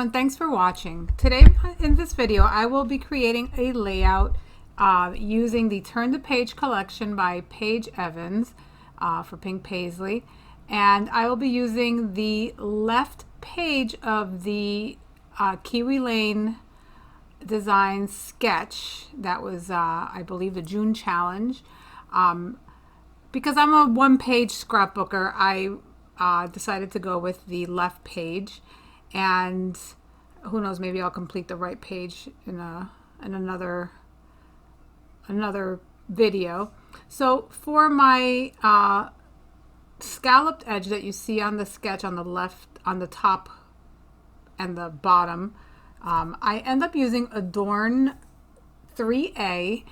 everyone, thanks for watching. Today in this video I will be creating a layout using the Turn the Page collection by Paige Evans for Pink Paisley, and I will be using the left page of the Kiwi Lane design sketch that was I believe the June challenge. Because I'm a one-page scrapbooker, I decided to go with the left page, and who knows, maybe I'll complete the right page in another video. So for my scalloped edge that you see on the sketch on the left, on the top and the bottom, I end up using Adorn 3A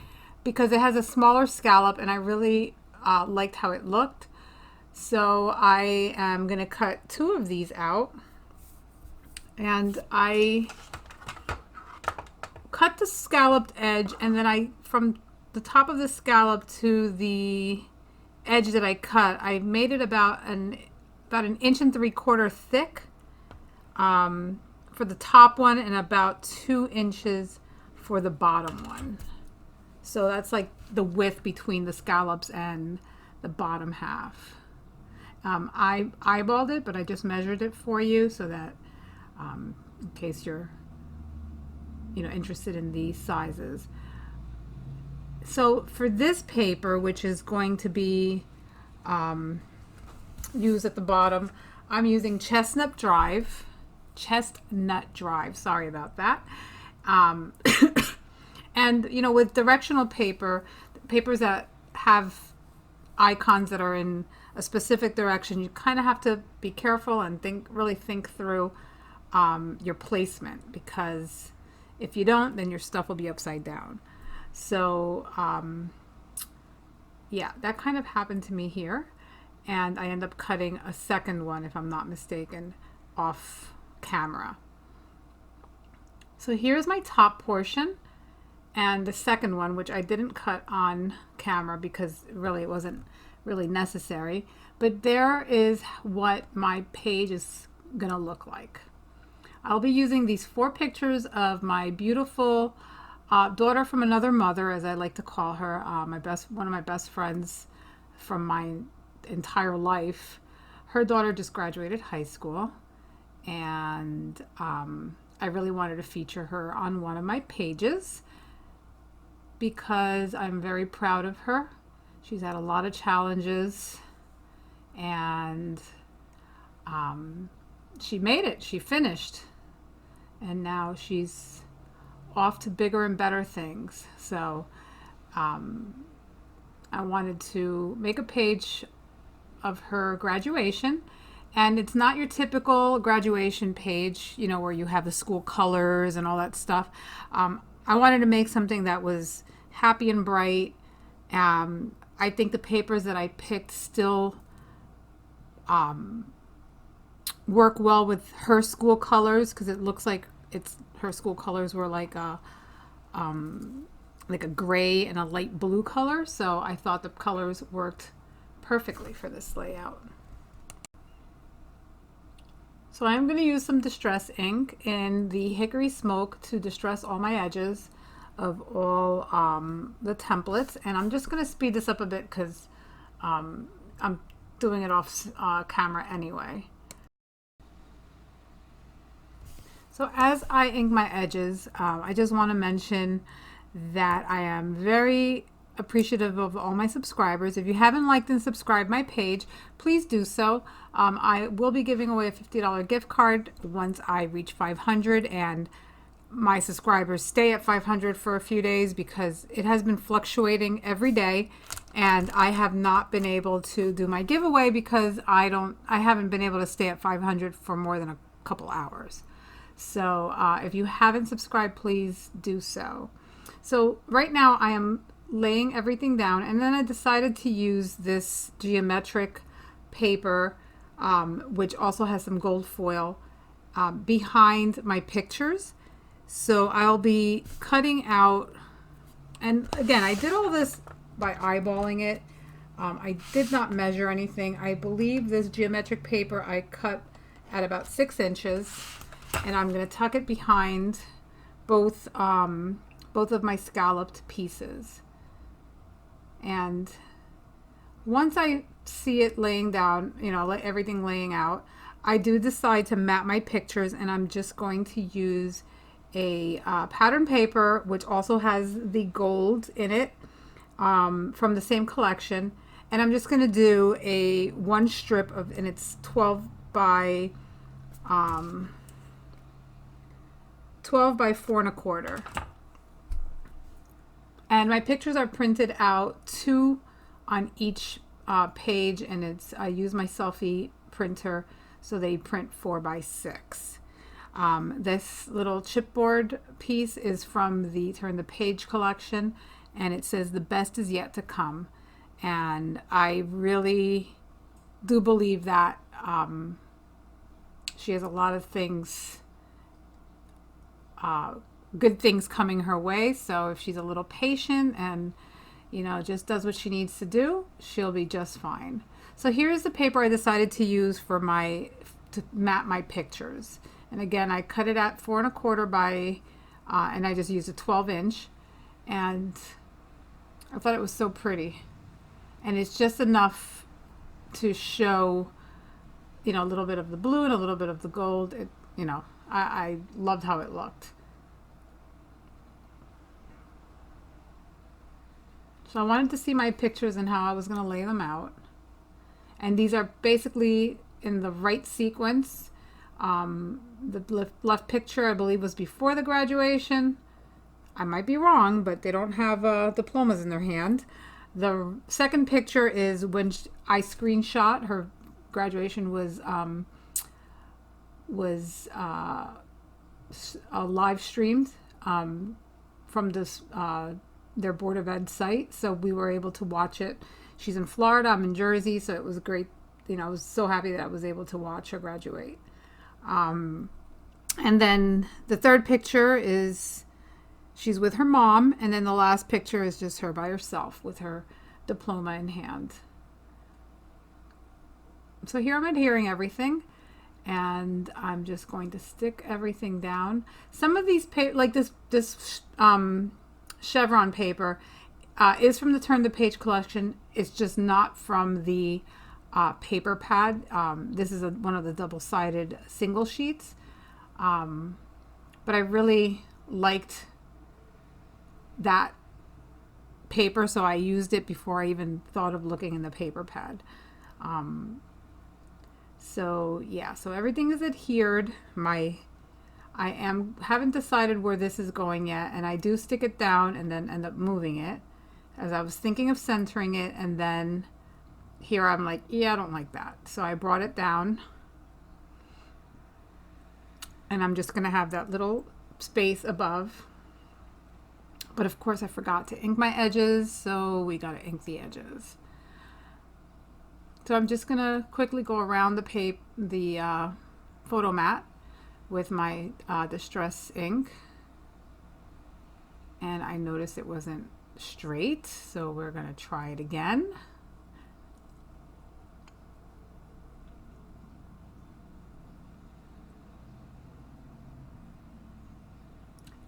because it has a smaller scallop and I really liked how it looked. So I am going to cut 2 of these out, and I cut the scalloped edge, and then from the top of the scallop to the edge that I cut, I made it about an 1 3/4 inches thick for the top one and about 2 inches for the bottom one. So that's like the width between the scallops and the bottom half. I eyeballed it, but I just measured it for you so that in case you're interested in these sizes. So for this paper, which is going to be used at the bottom, I'm using Chestnut Drive. Sorry about that. And with directional paper, papers that have icons that are in a specific direction, you kind of have to be careful and really think through your placement, because if you don't, then your stuff will be upside down. So yeah, that kind of happened to me here, and I end up cutting a second one, if I'm not mistaken, off camera. So here's my top portion, and the second one, which I didn't cut on camera because really it wasn't really necessary, but there is what my page is gonna look like. I'll be using these 4 pictures of my beautiful daughter from another mother, as I like to call her, one of my best friends from my entire life. Her daughter just graduated high school, and I really wanted to feature her on one of my pages because I'm very proud of her. She's had a lot of challenges, and she made it. She finished, and now she's off to bigger and better things. So I wanted to make a page of her graduation, and it's not your typical graduation page, where you have the school colors and all that stuff. I wanted to make something that was happy and bright. I think the papers that I picked still work well with her school colors, because it looks like her school colors were like a gray and a light blue color. So I thought the colors worked perfectly for this layout. So I'm going to use some distress ink in the Hickory Smoke to distress all my edges of all the templates, and I'm just going to speed this up a bit because I'm doing it off camera anyway. So as I ink my edges, I just want to mention that I am very appreciative of all my subscribers. If you haven't liked and subscribed my page, please do so. I will be giving away a $50 gift card once I reach 500, and my subscribers stay at 500 for a few days because it has been fluctuating every day, and I have not been able to do my giveaway because I haven't been able to stay at 500 for more than a couple hours. So if you haven't subscribed, please do so. So right now I am laying everything down, and then I decided to use this geometric paper, which also has some gold foil behind my pictures. So I'll be cutting out, and again, I did all this by eyeballing it. I did not measure anything. I believe this geometric paper I cut at about 6 inches, and I'm going to tuck it behind both of my scalloped pieces. And once I see it laying down, you know, like everything laying out, I do decide to map my pictures, and I'm just going to use a pattern paper, which also has the gold in it, from the same collection. And I'm just going to do a one strip of, and it's 12 by 4.25. And my pictures are printed out 2 on each page, and I use my selfie printer, so they print 4 by 6. This little chipboard piece is from the Turn the Page collection, and it says the best is yet to come. And I really do believe that she has a lot of things, good things coming her way. So if she's a little patient and, you know, just does what she needs to do, she'll be just fine. So here's the paper I decided to use to map my pictures. And again, I cut it at 4.25 by, and I just used a 12-inch, and I thought it was so pretty. And it's just enough to show, you know, a little bit of the blue and a little bit of the gold. You know, I loved how it looked. So I wanted to see my pictures and how I was going to lay them out. And these are basically in the right sequence. The left picture, I believe, was before the graduation. I might be wrong, but they don't have diplomas in their hand. The second picture is when I screenshot. Her graduation was live streamed from this their Board of Ed site, so we were able to watch it. She's in Florida, I'm in Jersey, so it was great. You know, I was so happy that I was able to watch her graduate. And then the third picture is she's with her mom, and then the last picture is just her by herself with her diploma in hand. So here I'm adhering everything, and I'm just going to stick everything down. Some of these like this chevron paper is from the Turn the Page collection. It's just not from the paper pad. This is one of the double-sided single sheets, but I really liked that paper, so I used it before I even thought of looking in the paper pad. So yeah, so everything is adhered. Haven't decided where this is going yet, and I do stick it down and then end up moving it, as I was thinking of centering it, and then here I'm like, yeah, I don't like that. So I brought it down, and I'm just gonna have that little space above. But of course I forgot to ink my edges, so we gotta ink the edges. So I'm just gonna quickly go around the photo mat with my Distress ink, and I noticed it wasn't straight, so we're gonna try it again.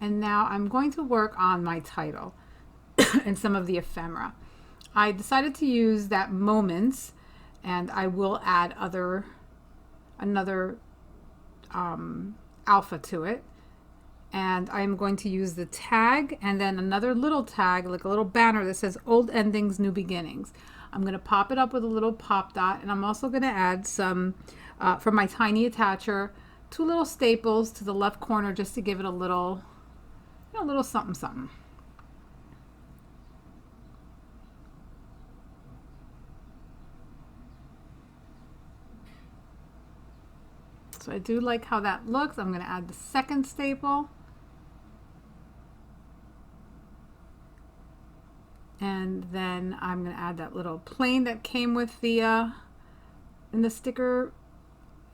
And now I'm going to work on my title and some of the ephemera. I decided to use that Moments, and I will add another alpha to it. And I'm going to use the tag and then another little tag, like a little banner that says Old Endings, New Beginnings. I'm going to pop it up with a little pop dot, and I'm also going to add some, from my tiny attacher, 2 little staples to the left corner just to give it a little something something. So I do like how that looks. I'm going to add the second staple. And then I'm going to add that little plane that came with the in the sticker.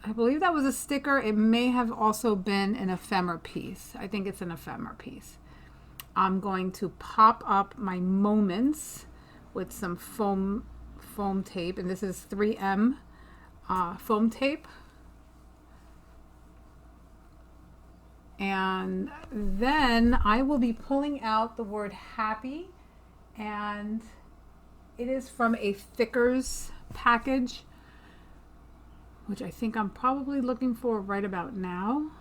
I believe that was a sticker. It may have also been an ephemera piece. I think it's an ephemera piece. I'm going to pop up my Moments with some foam tape, and this is 3M foam tape. And then I will be pulling out the word happy, and it is from a Thickers package, which I think I'm probably looking for right about now.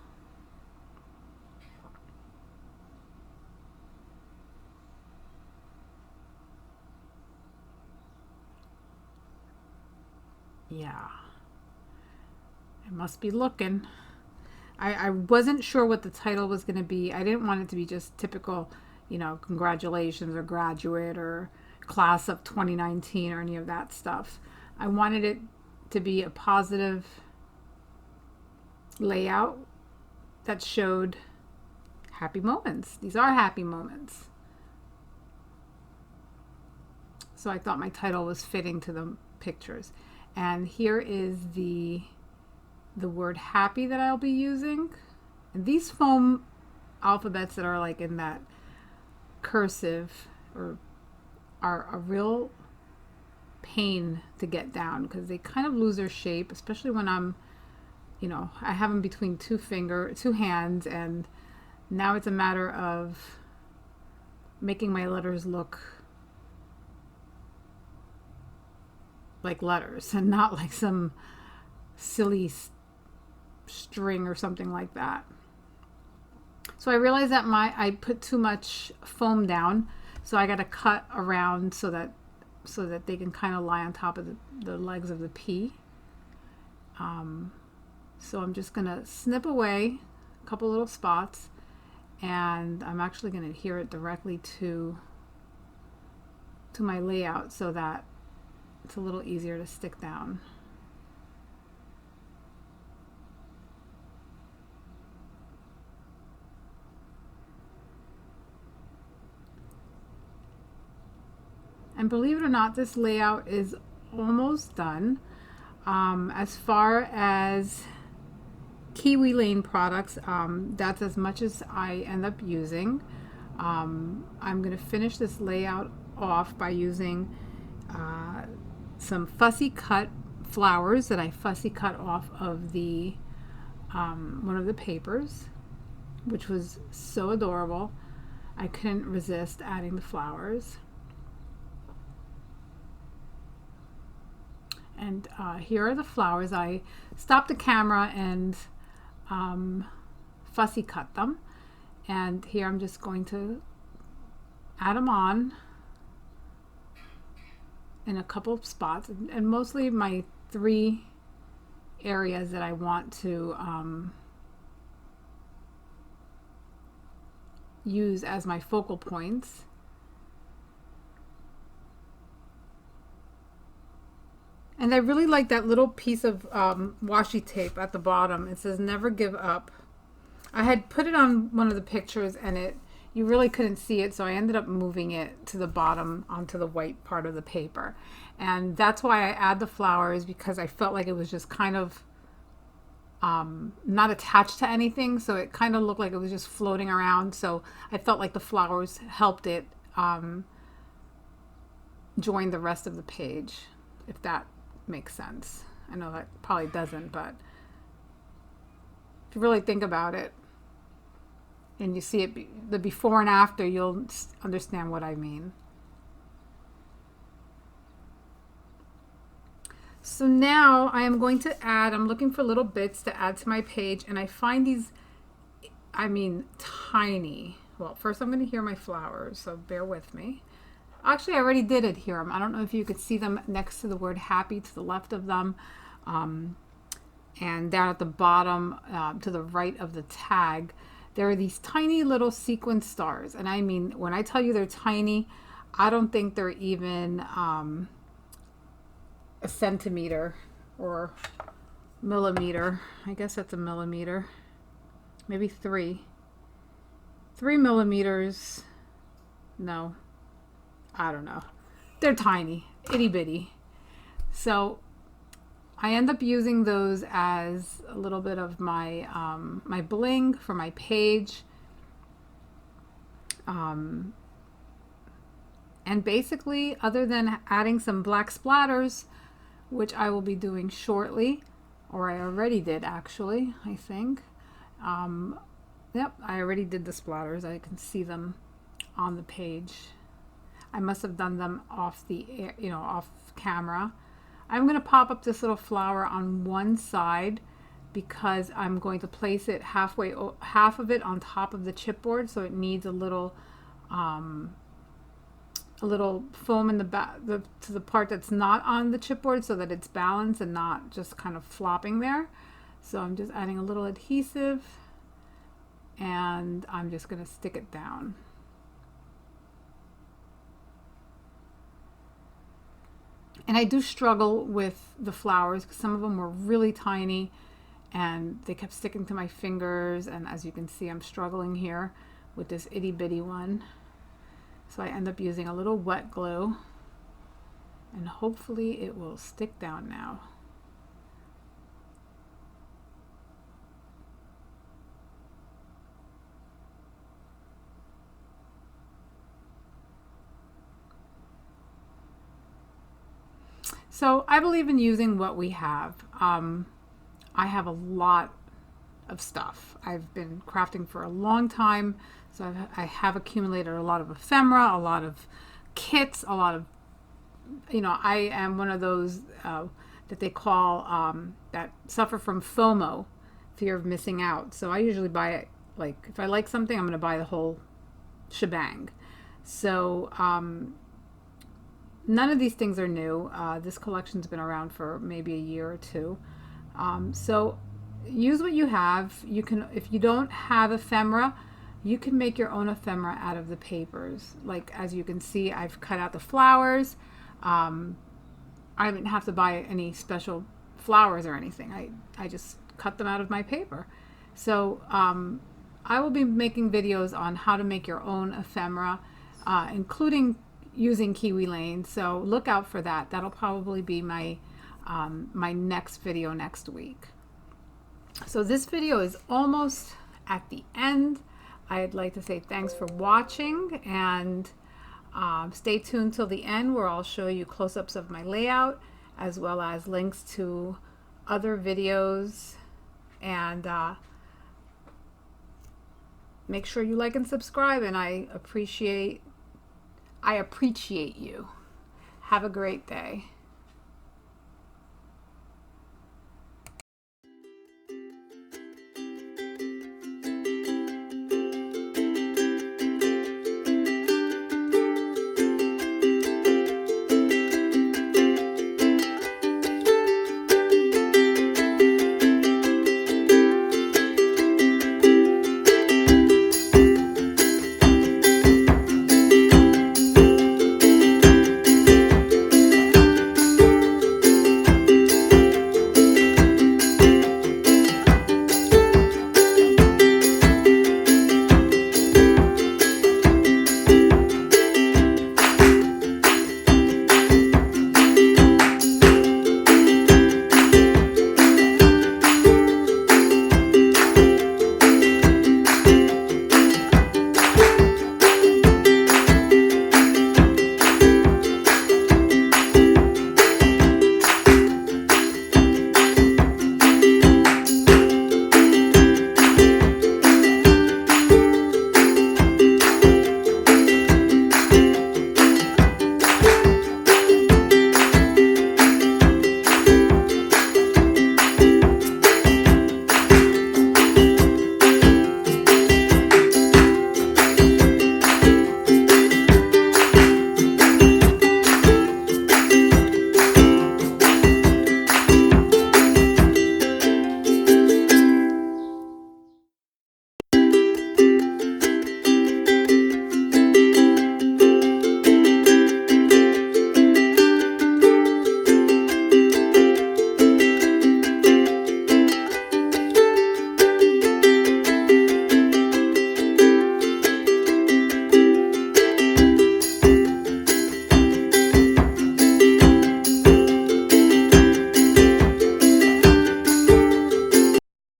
Yeah, it must be looking. I wasn't sure what the title was going to be. I didn't want it to be just typical, congratulations or graduate or class of 2019 or any of that stuff. I wanted it to be a positive layout that showed happy moments. These are happy moments. So I thought my title was fitting to the pictures. And here is the word happy that I'll be using. And these foam alphabets that are like in that cursive are a real pain to get down because they kind of lose their shape, especially when I'm, I have them between two hands, and now it's a matter of making my letters look like letters and not like some silly string or something like that. So I realized that I put too much foam down, so I got to cut around so that they can kind of lie on top of the legs of the P. So I'm just gonna snip away a couple little spots, and I'm actually gonna adhere it directly to my layout so that it's a little easier to stick down. And believe it or not, this layout is almost done. As far as Kiwi Lane products, that's as much as I end up using. I'm going to finish this layout off by using some fussy cut flowers that I fussy cut off of the one of the papers, which was so adorable. I couldn't resist adding the flowers. And here are the flowers. I stopped the camera and fussy cut them. And here I'm just going to add them on in a couple of spots, and mostly my 3 areas that I want to use as my focal points. And I really like that little piece of washi tape at the bottom. It says never give up. I had put it on one of the pictures and you really couldn't see it, so I ended up moving it to the bottom onto the white part of the paper. And that's why I add the flowers, because I felt like it was just kind of not attached to anything, so it kind of looked like it was just floating around. So I felt like the flowers helped it join the rest of the page, if that makes sense. I know that probably doesn't, but if you really think about it and you see it, the before and after, you'll understand what I mean. So now I am going to add, I'm looking for little bits to add to my page, and I find these, tiny. Well, first I'm going to adhere my flowers, so bear with me. Actually, I already did adhere them. I don't know if you could see them next to the word happy to the left of them, and down at the bottom to the right of the tag. There are these tiny little sequin stars, and when I tell you they're tiny, I don't think they're even a centimeter or millimeter. I guess that's a millimeter, maybe 3 millimeters. No, I don't know. They're tiny, itty bitty. So I end up using those as a little bit of my my bling for my page. And basically, other than adding some black splatters, which I will be doing shortly, or I already did actually, I think. Yep, I already did the splatters. I can see them on the page. I must have done them off the air, off camera. I'm going to pop up this little flower on one side because I'm going to place it half of it on top of the chipboard, so it needs a little foam in the back to the part that's not on the chipboard, so that it's balanced and not just kind of flopping there. So I'm just adding a little adhesive, and I'm just going to stick it down. And I do struggle with the flowers because some of them were really tiny and they kept sticking to my fingers, and as you can see, I'm struggling here with this itty bitty one. So I end up using a little wet glue, and hopefully it will stick down now. So I believe in using what we have. I have a lot of stuff. I've been crafting for a long time, so I have accumulated a lot of ephemera, a lot of kits, a lot of, I am one of those that they call, that suffer from FOMO, fear of missing out. So I usually buy it, like if I like something, I'm going to buy the whole shebang. So none of these things are new. This collection's been around for maybe a year or two. So use what you have. You can, if you don't have ephemera, you can make your own ephemera out of the papers. Like as you can see, I've cut out the flowers. I didn't have to buy any special flowers or anything. I just cut them out of my paper. So I will be making videos on how to make your own ephemera, including using Kiwi Lane. So look out for that. That'll probably be my my next video next week. So this video is almost at the end. I'd like to say thanks for watching, and stay tuned till the end where I'll show you close-ups of my layout as well as links to other videos. And make sure you like and subscribe, and I appreciate you. Have a great day.